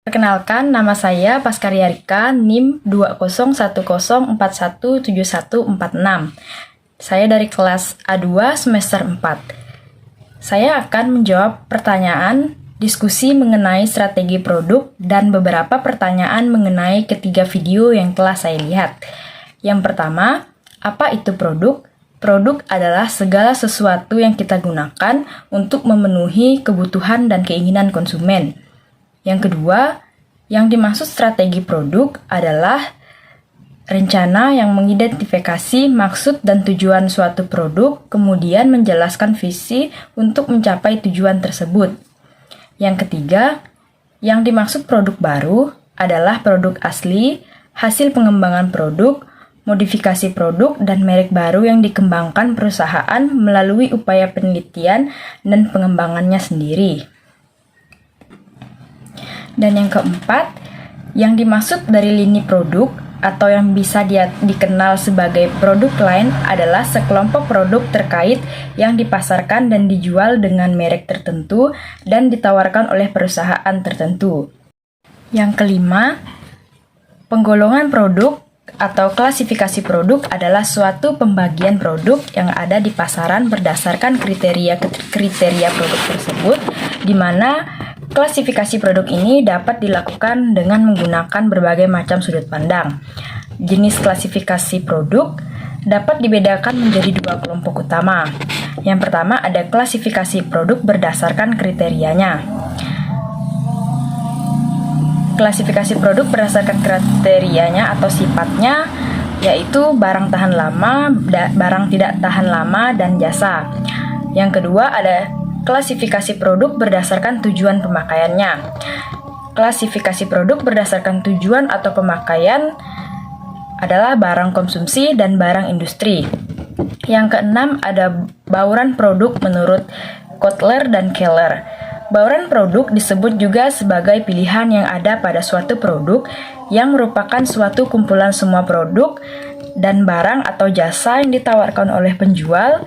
Perkenalkan, nama saya Paskaria Rika, NIM 20104171416. Saya dari kelas A2 semester 4. Saya akan menjawab pertanyaan diskusi mengenai strategi produk dan beberapa pertanyaan mengenai ketiga video yang telah saya lihat. Yang pertama, apa itu produk? Produk adalah segala sesuatu yang kita gunakan untuk memenuhi kebutuhan dan keinginan konsumen. Yang kedua, yang dimaksud strategi produk adalah rencana yang mengidentifikasi maksud dan tujuan suatu produk, kemudian menjelaskan visi untuk mencapai tujuan tersebut. Yang ketiga, yang dimaksud produk baru adalah produk asli, hasil pengembangan produk, modifikasi produk, dan merek baru yang dikembangkan perusahaan melalui upaya penelitian dan pengembangannya sendiri. Dan yang keempat, yang dimaksud dari lini produk atau yang bisa dikenal sebagai produk line adalah sekelompok produk terkait yang dipasarkan dan dijual dengan merek tertentu dan ditawarkan oleh perusahaan tertentu. Yang kelima, penggolongan produk atau klasifikasi produk adalah suatu pembagian produk yang ada di pasaran berdasarkan kriteria produk tersebut, di mana klasifikasi produk ini dapat dilakukan dengan menggunakan berbagai macam sudut pandang. Jenis klasifikasi produk dapat dibedakan menjadi dua kelompok utama. Yang pertama ada klasifikasi produk berdasarkan kriterianya. Klasifikasi produk berdasarkan kriterianya atau sifatnya yaitu barang tahan lama, barang tidak tahan lama, dan jasa. Yang kedua ada klasifikasi produk berdasarkan tujuan pemakaiannya. Klasifikasi produk berdasarkan tujuan atau pemakaian adalah barang konsumsi dan barang industri. Yang keenam ada bauran produk menurut Kotler dan Keller. Bauran produk disebut juga sebagai pilihan yang ada pada suatu produk yang merupakan suatu kumpulan semua produk dan barang atau jasa yang ditawarkan oleh penjual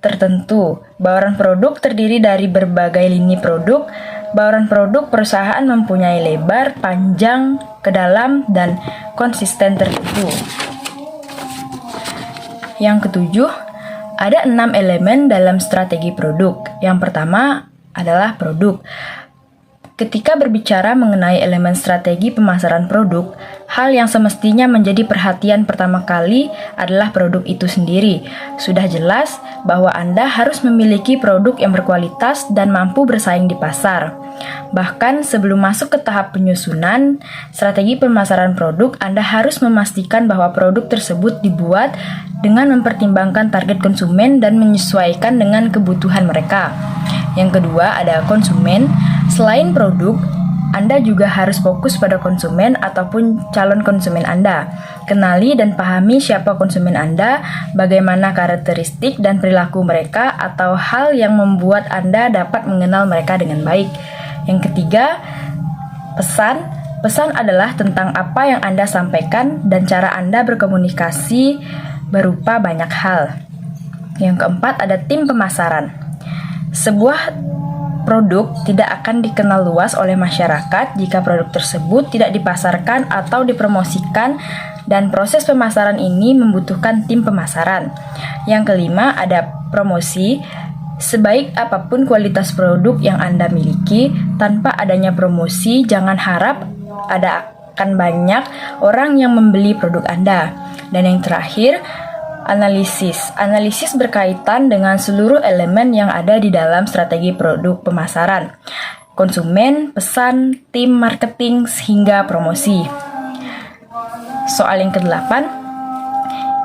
tertentu. Bauran produk terdiri dari berbagai lini produk. Bauran produk perusahaan mempunyai lebar, panjang, kedalam, dan konsisten tertentu. Yang ketujuh, ada 6 elemen dalam strategi produk. Yang pertama adalah produk. Ketika berbicara mengenai elemen strategi pemasaran produk, hal yang semestinya menjadi perhatian pertama kali adalah produk itu sendiri. Sudah jelas bahwa Anda harus memiliki produk yang berkualitas dan mampu bersaing di pasar. Bahkan sebelum masuk ke tahap penyusunan strategi pemasaran produk, Anda harus memastikan bahwa produk tersebut dibuat dengan mempertimbangkan target konsumen dan menyesuaikan dengan kebutuhan mereka. Yang kedua ada konsumen. Selain produk, Anda juga harus fokus pada konsumen ataupun calon konsumen Anda. Kenali dan pahami siapa konsumen Anda, bagaimana karakteristik dan perilaku mereka, atau hal yang membuat Anda dapat mengenal mereka dengan baik. Yang ketiga, pesan. Pesan adalah tentang apa yang Anda sampaikan dan cara Anda berkomunikasi berupa banyak hal. Yang keempat ada tim pemasaran. Sebuah produk tidak akan dikenal luas oleh masyarakat jika produk tersebut tidak dipasarkan atau dipromosikan, dan proses pemasaran ini membutuhkan tim pemasaran. Yang kelima ada promosi. Sebaik apapun kualitas produk yang Anda miliki, tanpa adanya promosi, jangan harap akan banyak orang yang membeli produk Anda. Dan yang terakhir, analisis. Analisis berkaitan dengan seluruh elemen yang ada di dalam strategi produk pemasaran. Konsumen, pesan, tim marketing, hingga promosi. Soal yang ke-8.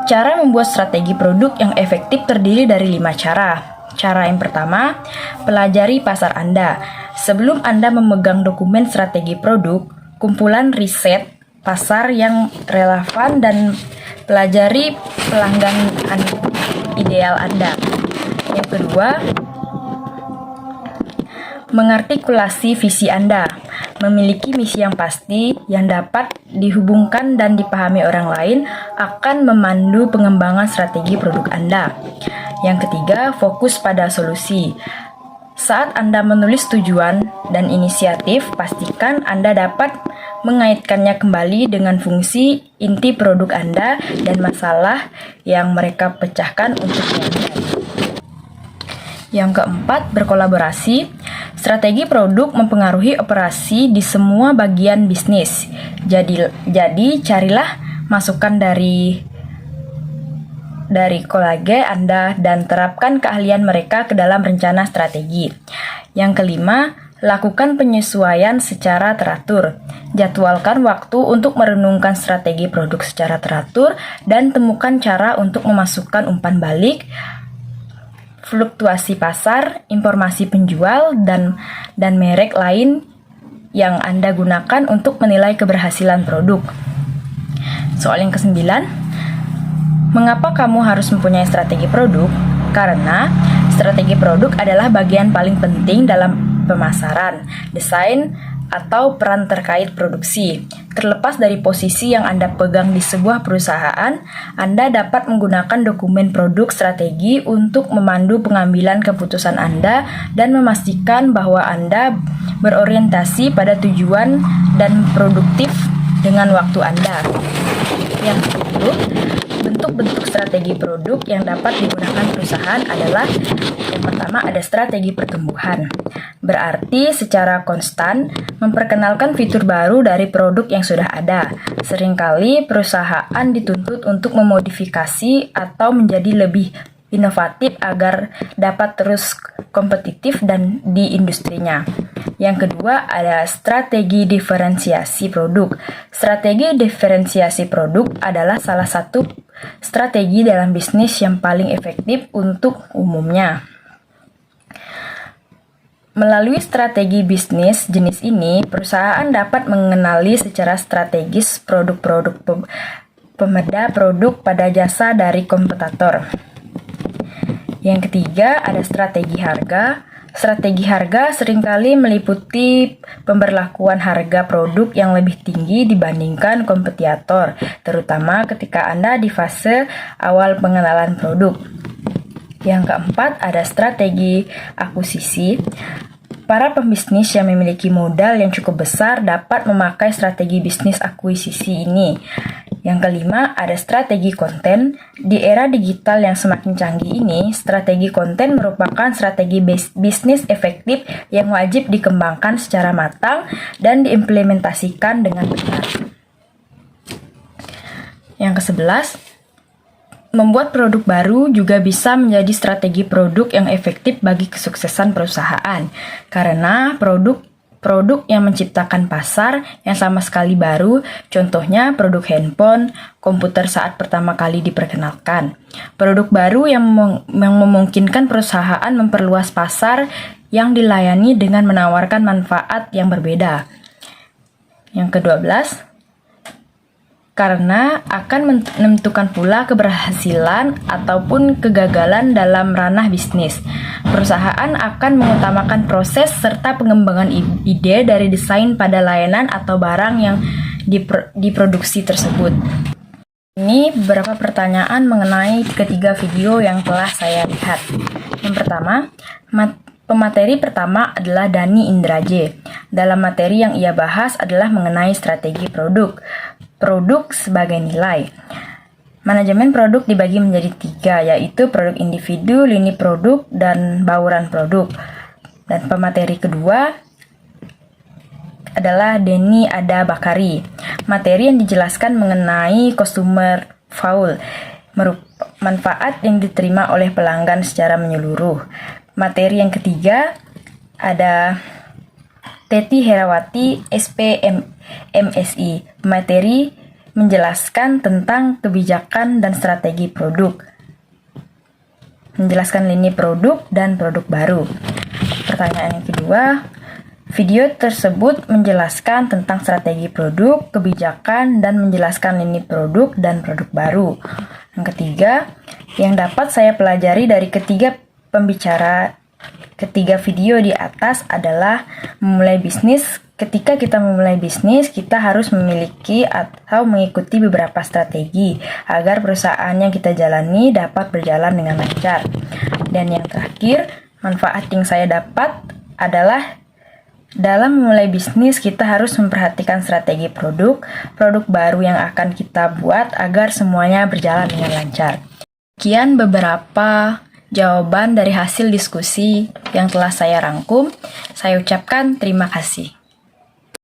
Cara membuat strategi produk yang efektif terdiri dari 5 cara. Cara yang pertama, pelajari pasar Anda. Sebelum Anda memegang dokumen strategi produk, kumpulan riset pasar yang relevan dan pelajari pelanggan ideal Anda. Yang kedua, mengartikulasi visi Anda. Memiliki misi yang pasti yang dapat dihubungkan dan dipahami orang lain akan memandu pengembangan strategi produk Anda. Yang ketiga, fokus pada solusi. Saat Anda menulis tujuan dan inisiatif, pastikan Anda dapat mengaitkannya kembali dengan fungsi inti produk Anda dan masalah yang mereka pecahkan untuk Anda. Yang keempat, berkolaborasi. Strategi produk mempengaruhi operasi di semua bagian bisnis. Jadi carilah masukan dari kolege Anda dan terapkan keahlian mereka ke dalam rencana strategi. Yang kelima, lakukan penyesuaian secara teratur. Jadwalkan waktu untuk merenungkan strategi produk secara teratur dan temukan cara untuk memasukkan umpan balik, fluktuasi pasar, informasi penjual, dan merek lain yang Anda gunakan untuk menilai keberhasilan produk. Soal yang kesembilan, mengapa kamu harus mempunyai strategi produk? Karena strategi produk adalah bagian paling penting dalam pemasaran, desain, atau peran terkait produksi. Terlepas dari posisi yang Anda pegang di sebuah perusahaan, Anda dapat menggunakan dokumen produk strategi untuk memandu pengambilan keputusan Anda dan memastikan bahwa Anda berorientasi pada tujuan dan produktif dengan waktu Anda. Yang ke-10, bentuk-bentuk strategi produk yang dapat digunakan perusahaan adalah yang pertama ada strategi pertumbuhan. Berarti secara konstan memperkenalkan fitur baru dari produk yang sudah ada. Seringkali perusahaan dituntut untuk memodifikasi atau menjadi lebih inovatif agar dapat terus kompetitif dan di industrinya. Yang kedua ada strategi diferensiasi produk. Strategi diferensiasi produk adalah salah satu strategi dalam bisnis yang paling efektif untuk umumnya. Melalui strategi bisnis jenis ini, perusahaan dapat mengenali secara strategis produk-produk pemeda produk pada jasa dari kompetitor. Yang ketiga, ada strategi harga. Strategi harga seringkali meliputi pemberlakuan harga produk yang lebih tinggi dibandingkan kompetitor, terutama ketika Anda di fase awal pengenalan produk. Yang keempat, ada strategi akuisisi. Para pembisnis yang memiliki modal yang cukup besar dapat memakai strategi bisnis akuisisi ini. Yang kelima, ada strategi konten. Di era digital yang semakin canggih ini, strategi konten merupakan strategi bisnis efektif yang wajib dikembangkan secara matang dan diimplementasikan dengan benar. Yang ke-11, membuat produk baru juga bisa menjadi strategi produk yang efektif bagi kesuksesan perusahaan, karena produk yang menciptakan pasar yang sama sekali baru, contohnya produk handphone, komputer saat pertama kali diperkenalkan. Produk baru yang memungkinkan perusahaan memperluas pasar yang dilayani dengan menawarkan manfaat yang berbeda. Yang ke-12, karena akan menentukan pula keberhasilan ataupun kegagalan dalam ranah bisnis. Perusahaan akan mengutamakan proses serta pengembangan ide dari desain pada layanan atau barang yang diproduksi tersebut. Ini beberapa pertanyaan mengenai ketiga video yang telah saya lihat. Yang pertama, pemateri pertama adalah Dani Indraje. Dalam materi yang ia bahas adalah mengenai strategi produk sebagai nilai. Manajemen produk dibagi menjadi 3, yaitu produk individu, lini produk, dan bauran produk. Dan pemateri kedua adalah Denny Ada Bakari. Materi yang dijelaskan mengenai customer value, manfaat yang diterima oleh pelanggan secara menyeluruh. Materi yang ketiga ada Teti Herawati, SPMSI. Materi menjelaskan tentang kebijakan dan strategi produk. Menjelaskan lini produk dan produk baru. Pertanyaan yang kedua, video tersebut menjelaskan tentang strategi produk, kebijakan, dan menjelaskan lini produk dan produk baru. Yang ketiga, yang dapat saya pelajari dari ketiga video di atas adalah memulai bisnis. Ketika kita memulai bisnis, kita harus memiliki atau mengikuti beberapa strategi agar perusahaan yang kita jalani dapat berjalan dengan lancar. Dan yang terakhir, manfaat yang saya dapat adalah dalam memulai bisnis kita harus memperhatikan strategi produk baru yang akan kita buat agar semuanya berjalan dengan lancar. Sekian beberapa jawaban dari hasil diskusi yang telah saya rangkum. Saya ucapkan terima kasih.